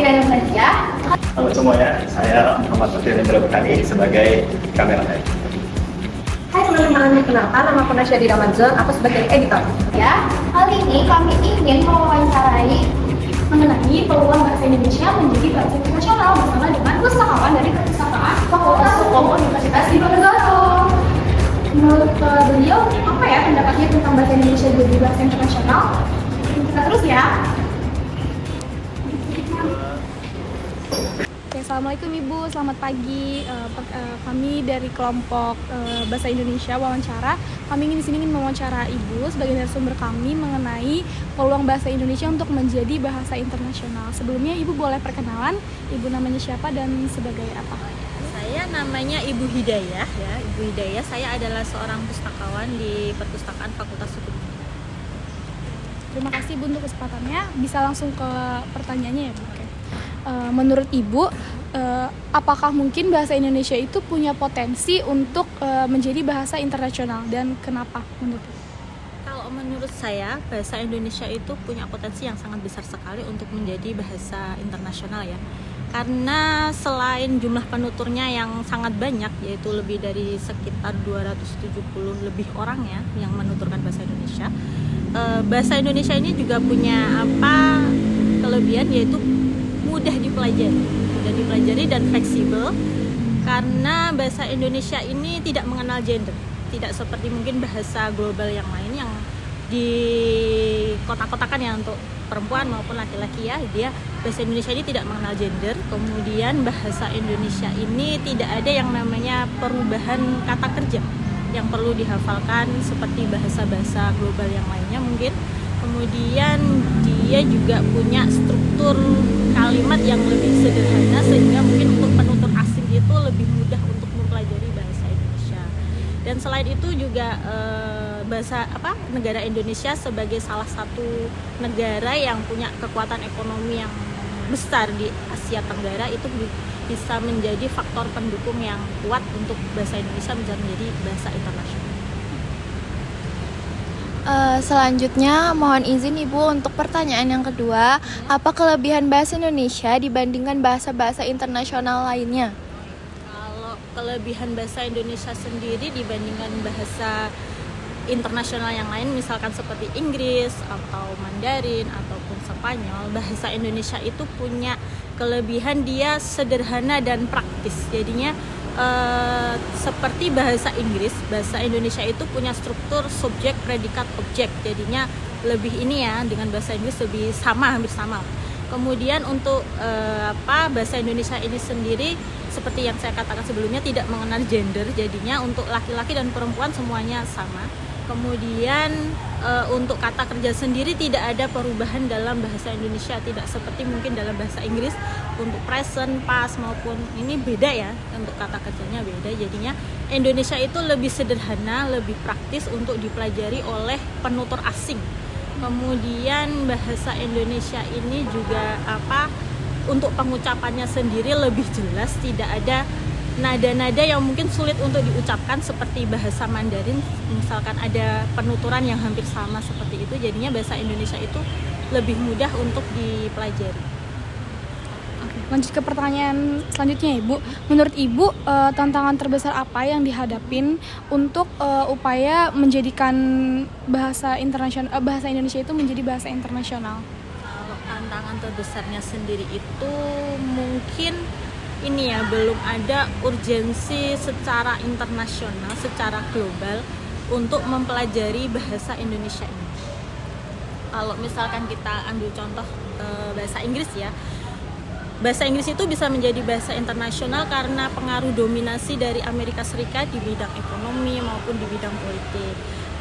dengan Malaysia. Halo semuanya, saya Muhammad Fatih Rendra Bekani sebagai kameramen. Hai teman-teman, kenalkan nama aku Nasyadi Ramadan, aku sebagai editor. Ya, kali ini kami ingin mewawancarai mengenai peluang bahasa Indonesia menjadi bahasa internasional bersama dengan pustakawan dari Perpustakaan Fakultas Hukum Universitas Diponegoro. Menurut beliau, apa ya pendapatnya tentang bahasa Indonesia jadi bahasa internasional? Kita terus ya. Oke, Assalamualaikum Ibu, selamat pagi. Kami dari kelompok Bahasa Indonesia Wawancara. Kami di sini ingin mewawancara Ibu sebagai narasumber kami mengenai peluang bahasa Indonesia untuk menjadi bahasa internasional. Sebelumnya Ibu boleh perkenalan, Ibu namanya siapa dan sebagai apa? Saya namanya Ibu Hidayah ya. Ibu Hidayah, saya adalah seorang pustakawan di Perpustakaan Fakultas Hukum. Terima kasih Bu untuk kesempatannya. Bisa langsung ke pertanyaannya ya Bu. Oke. Menurut Ibu, apakah mungkin bahasa Indonesia itu punya potensi untuk menjadi bahasa internasional dan kenapa menurut Ibu? Kalau menurut saya, bahasa Indonesia itu punya potensi yang sangat besar sekali untuk menjadi bahasa internasional ya. Karena selain jumlah penuturnya yang sangat banyak, yaitu lebih dari sekitar 270 lebih orang ya yang menuturkan bahasa Indonesia. Bahasa Indonesia ini juga punya kelebihan, yaitu mudah dipelajari dan fleksibel, karena bahasa Indonesia ini tidak mengenal gender, tidak seperti mungkin bahasa global yang lain yang di kotak-kotakan ya untuk perempuan maupun laki-laki ya. Dia bahasa Indonesia ini tidak mengenal gender. Kemudian bahasa Indonesia ini tidak ada yang namanya perubahan kata kerja yang perlu dihafalkan seperti bahasa-bahasa global yang lainnya mungkin. Kemudian dia juga punya struktur kalimat yang lebih sederhana, sehingga mungkin untuk penutur asing itu lebih mudah untuk mempelajari bahasa Indonesia. Dan selain itu juga negara Indonesia sebagai salah satu negara yang punya kekuatan ekonomi yang besar di Asia Tenggara itu bisa menjadi faktor pendukung yang kuat untuk bahasa Indonesia menjadi bahasa internasional. Selanjutnya, mohon izin Ibu untuk pertanyaan yang kedua. Apa kelebihan bahasa Indonesia dibandingkan bahasa-bahasa internasional lainnya? Kalau kelebihan bahasa Indonesia sendiri dibandingkan bahasa internasional yang lain, misalkan seperti Inggris atau Mandarin ataupun Spanyol, bahasa Indonesia itu punya kelebihan dia sederhana dan praktis. Jadinya seperti bahasa Inggris, bahasa Indonesia itu punya struktur subjek, predikat, objek. Jadinya lebih ini ya, dengan bahasa Inggris lebih hampir sama. Kemudian untuk bahasa Indonesia ini sendiri seperti yang saya katakan sebelumnya tidak mengenal gender. Jadinya untuk laki-laki dan perempuan semuanya sama. Kemudian untuk kata kerja sendiri tidak ada perubahan dalam bahasa Indonesia, tidak seperti mungkin dalam bahasa Inggris untuk present, past maupun ini beda ya, untuk kata kerjanya beda. Jadinya Indonesia itu lebih sederhana, lebih praktis untuk dipelajari oleh penutur asing. Kemudian bahasa Indonesia ini juga untuk pengucapannya sendiri lebih jelas, tidak ada nada-nada yang mungkin sulit untuk diucapkan seperti bahasa Mandarin, misalkan ada penuturan yang hampir sama seperti itu. Jadinya bahasa Indonesia itu lebih mudah untuk dipelajari. Oke, lanjut ke pertanyaan selanjutnya Ibu. Menurut Ibu, tantangan terbesar apa yang dihadapin untuk upaya menjadikan bahasa Indonesia itu menjadi bahasa internasional? Kalau tantangan terbesarnya sendiri itu mungkin ini ya, belum ada urgensi secara internasional, secara global untuk mempelajari bahasa Indonesia ini. Kalau misalkan kita ambil contoh bahasa Inggris ya, bahasa Inggris itu bisa menjadi bahasa internasional karena pengaruh dominasi dari Amerika Serikat di bidang ekonomi maupun di bidang politik.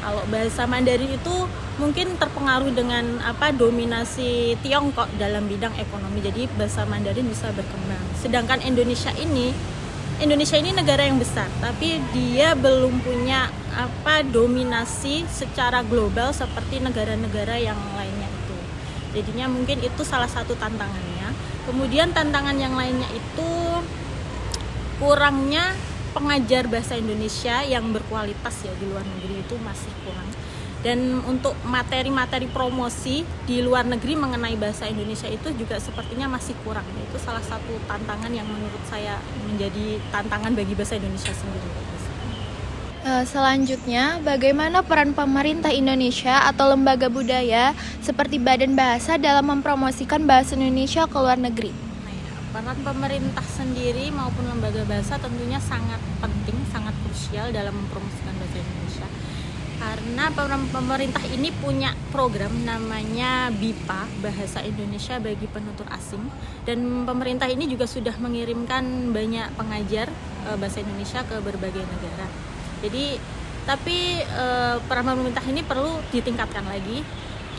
Kalau bahasa Mandarin itu mungkin terpengaruh dengan dominasi Tiongkok dalam bidang ekonomi. Jadi bahasa Mandarin bisa berkembang. Sedangkan Indonesia ini negara yang besar, tapi dia belum punya dominasi secara global seperti negara-negara yang lainnya itu. Jadinya mungkin itu salah satu tantangannya. Kemudian tantangan yang lainnya itu kurangnya pengajar bahasa Indonesia yang berkualitas ya di luar negeri itu masih kurang. Dan untuk materi-materi promosi di luar negeri mengenai bahasa Indonesia itu juga sepertinya masih kurang. Itu salah satu tantangan yang menurut saya menjadi tantangan bagi bahasa Indonesia sendiri. Selanjutnya, bagaimana peran pemerintah Indonesia atau lembaga budaya seperti Badan Bahasa dalam mempromosikan bahasa Indonesia ke luar negeri? Peran pemerintah sendiri maupun lembaga bahasa tentunya sangat penting, sangat krusial dalam mempromosikan bahasa Indonesia. Karena pemerintah ini punya program namanya BIPA, Bahasa Indonesia bagi Penutur Asing, dan pemerintah ini juga sudah mengirimkan banyak pengajar bahasa Indonesia ke berbagai negara. Jadi, tapi peran pemerintah ini perlu ditingkatkan lagi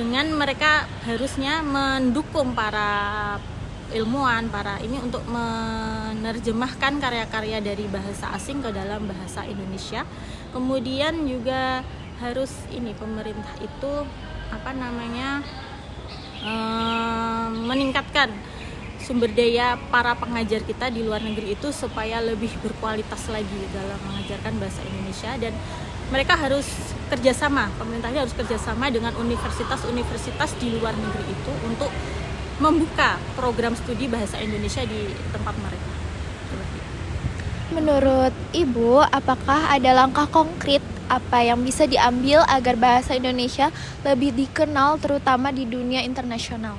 dengan mereka harusnya mendukung para ilmuwan, para ini untuk menerjemahkan karya-karya dari bahasa asing ke dalam bahasa Indonesia. Kemudian juga harus pemerintah itu meningkatkan sumber daya para pengajar kita di luar negeri itu supaya lebih berkualitas lagi dalam mengajarkan bahasa Indonesia, dan mereka harus kerjasama, pemerintahnya harus kerjasama dengan universitas-universitas di luar negeri itu untuk membuka program studi bahasa Indonesia di tempat mereka. Menurut Ibu, apakah ada langkah konkret apa yang bisa diambil agar bahasa Indonesia lebih dikenal terutama di dunia internasional?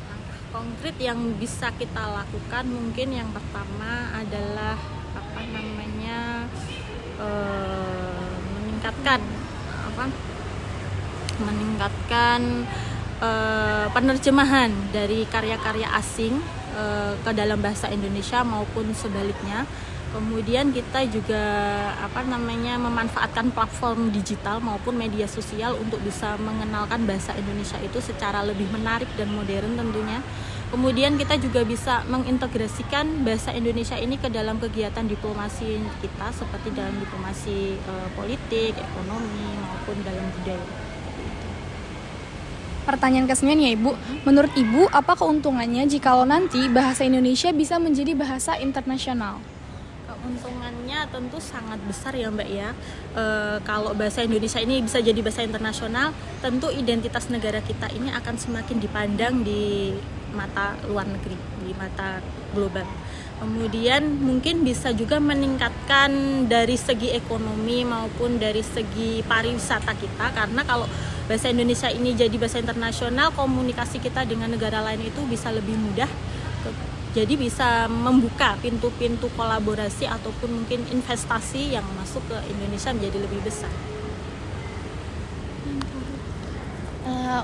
Langkah konkret yang bisa kita lakukan mungkin yang pertama adalah meningkatkan penerjemahan dari karya-karya asing ke dalam bahasa Indonesia maupun sebaliknya. Kemudian kita juga memanfaatkan platform digital maupun media sosial untuk bisa mengenalkan bahasa Indonesia itu secara lebih menarik dan modern tentunya. Kemudian kita juga bisa mengintegrasikan bahasa Indonesia ini ke dalam kegiatan diplomasi kita seperti dalam diplomasi politik, ekonomi maupun dalam budaya. Pertanyaan ke-9 ya Ibu, menurut Ibu apa keuntungannya jikalau nanti bahasa Indonesia bisa menjadi bahasa internasional? Keuntungannya tentu sangat besar ya Mbak ya. Kalau bahasa Indonesia ini bisa jadi bahasa internasional, tentu identitas negara kita ini akan semakin dipandang di mata luar negeri, di mata global. Kemudian mungkin bisa juga meningkatkan dari segi ekonomi maupun dari segi pariwisata kita, karena kalau bahasa Indonesia ini jadi bahasa internasional, komunikasi kita dengan negara lain itu bisa lebih mudah. Jadi bisa membuka pintu-pintu kolaborasi ataupun mungkin investasi yang masuk ke Indonesia menjadi lebih besar.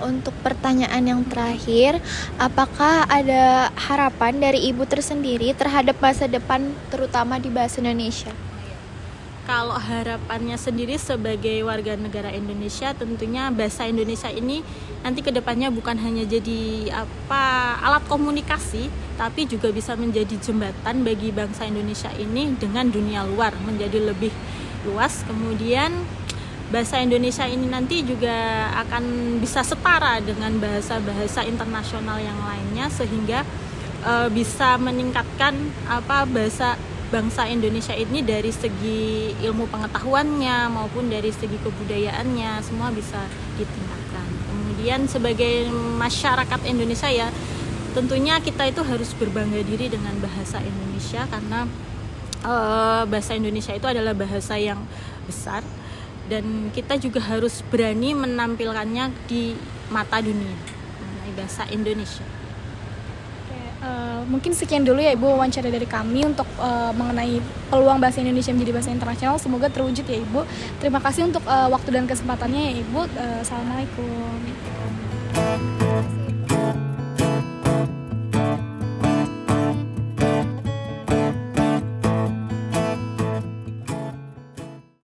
Untuk pertanyaan yang terakhir, apakah ada harapan dari Ibu tersendiri terhadap masa depan terutama di bahasa Indonesia? Kalau harapannya sendiri sebagai warga negara Indonesia, tentunya bahasa Indonesia ini nanti kedepannya bukan hanya jadi alat komunikasi, tapi juga bisa menjadi jembatan bagi bangsa Indonesia ini dengan dunia luar, menjadi lebih luas. Kemudian bahasa Indonesia ini nanti juga akan bisa setara dengan bahasa-bahasa internasional yang lainnya, sehingga bisa meningkatkan bahasa bangsa Indonesia ini dari segi ilmu pengetahuannya maupun dari segi kebudayaannya, semua bisa ditingkatkan. Kemudian sebagai masyarakat Indonesia ya, tentunya kita itu harus berbangga diri dengan bahasa Indonesia, karena bahasa Indonesia itu adalah bahasa yang besar dan kita juga harus berani menampilkannya di mata dunia mengenai bahasa Indonesia. Mungkin sekian dulu ya Ibu wawancara dari kami untuk mengenai peluang bahasa Indonesia menjadi bahasa internasional. Semoga terwujud ya Ibu. Terima kasih untuk waktu dan kesempatannya ya Ibu. Assalamualaikum.